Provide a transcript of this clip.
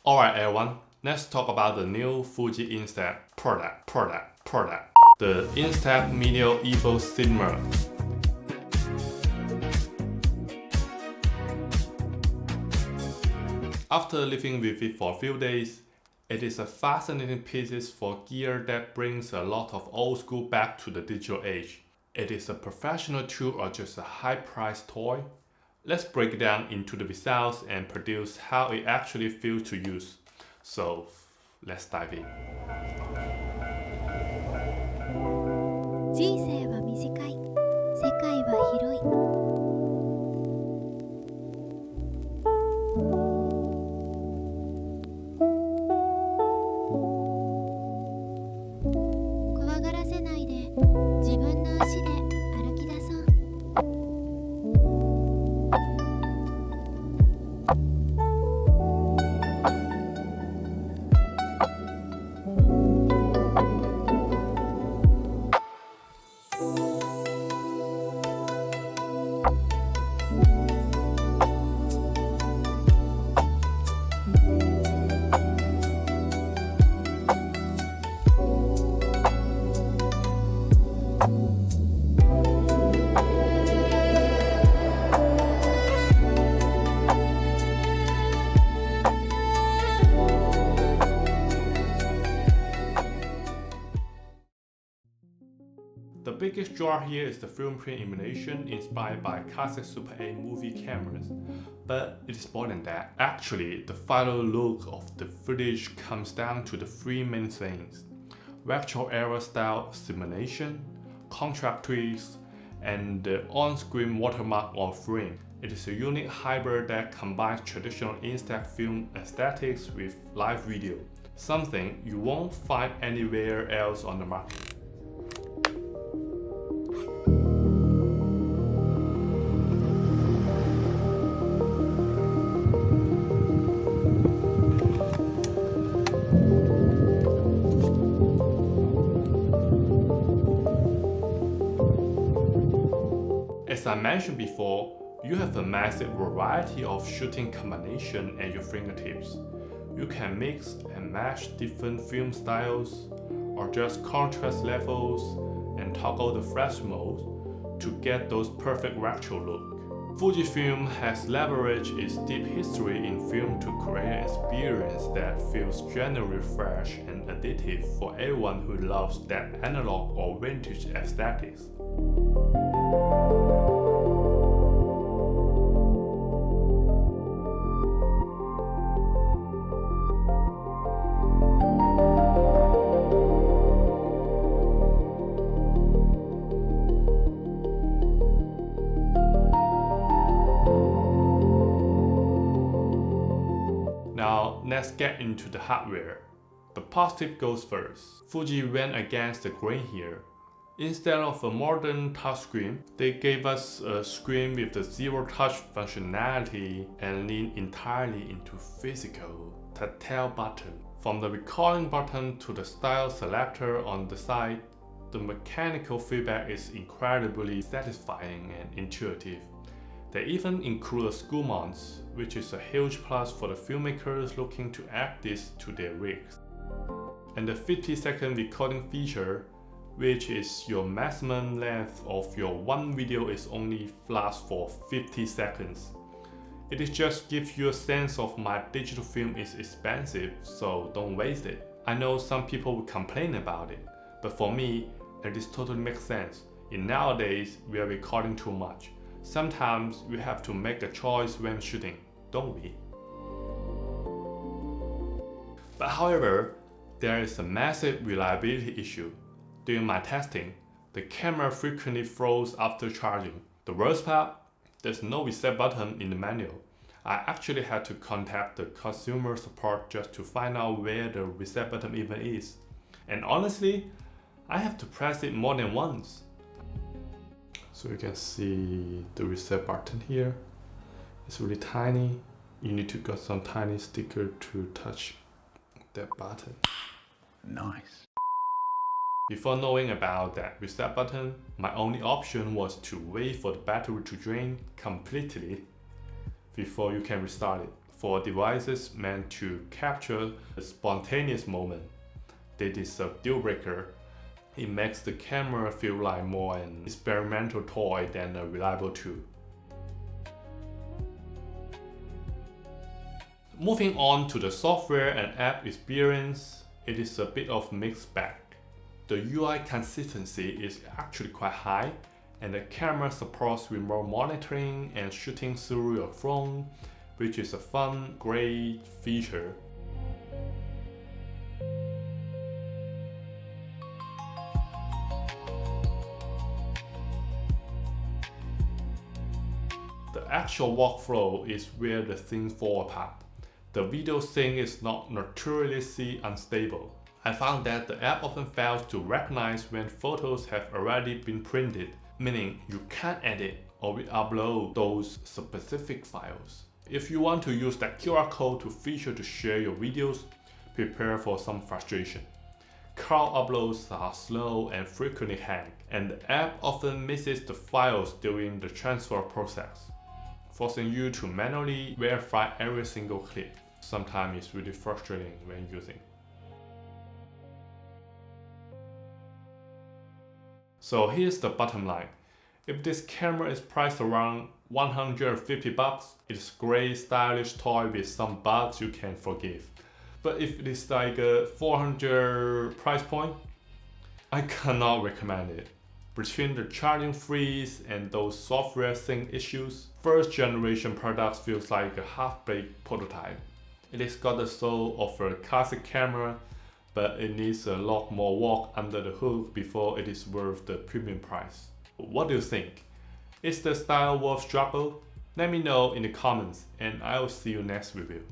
Alright everyone, let's talk about the new Fuji Instax product. The Instax Medial Evo Cinema. After living with it for a few days, it is a fascinating piece for gear that brings a lot of old school back to the digital age. It is a professional tool or just a high-priced toy? Let's break it down into the results and produce how it actually feels to use. So, let's dive in. 人生は短い。世界は広い。怖がらせないで自分の足で歩き出そう。The biggest draw here is the film print emulation inspired by classic Super 8 movie cameras, but it is more than that. Actually, the final look of the footage comes down to the three main things: retro era style simulation, contrast tweaks, and the on-screen watermark on frame. It is a unique hybrid that combines traditional Instax film aesthetics with live video, something you won't find anywhere else on the market. As I mentioned before, you have a massive variety of shooting combination at your fingertips. You can mix and match different film styles, adjust contrast levels, and toggle the flash mode to get those perfect retro look. Fujifilm has leveraged its deep history in film to create an experience that feels genuinely fresh and addictive for everyone who loves that analog or vintage aesthetics. Now let's get into the hardware. The positive goes first. Fuji went against the grain here. Instead of a modern touchscreen, they gave us a screen with the zero-touch functionality and leaned entirely into physical tactile button. From the recording button to the style selector on the side, the mechanical feedback is incredibly satisfying and intuitive. They even include a school mount, which is a huge plus for the filmmakers looking to add this to their rigs. And the 50-second recording feature, which is your maximum length of your one video is only lasts for 50 seconds. It is just gives you a sense of my digital film is expensive, so don't waste it. I know some people will complain about it, but for me, it is totally makes sense. In nowadays, we are recording too much. Sometimes we have to make a choice when shooting, don't we? But however, there is a massive reliability issue. During my testing, the camera frequently froze after charging. The worst part, there's no reset button in the manual. I actually had to contact the consumer support just to find out where the reset button even is. And honestly, I have to press it more than once. So you can see the reset button here. It's really tiny. You need to get some tiny sticker to touch that button. Nice. Before knowing about that reset button, my only option was to wait for the battery to drain completely before you can restart it. for devices meant to capture a spontaneous moment. This is a deal breaker. It makes the camera feel like more an experimental toy than a reliable tool. Moving on to the software and app experience, it is a bit of mixed bag. The UI consistency is actually quite high, and the camera supports remote monitoring and shooting through your phone, which is a fun, great feature. The actual workflow is where the things fall apart. The video sync is not notoriously unstable. I found that the app often fails to recognize when photos have already been printed, meaning you can't edit or re-upload those specific files. If you want to use that QR code feature to share your videos, prepare for some frustration. Cloud uploads are slow and frequently hang, and the app often misses the files during the transfer process, forcing you to manually verify every single clip. Sometimes it's really frustrating when using. So here's the bottom line. If this camera is priced around $150, it's a great stylish toy with some bugs you can forgive. But if it is like a $400 price point, I cannot recommend it. Between the charging freeze and those software sync issues, first generation product feels like a half-baked prototype. It has got the soul of a classic camera, but it needs a lot more work under the hood before it is worth the premium price. What do you think? Is the style worth struggle? Let me know in the comments, and I'll see you next review.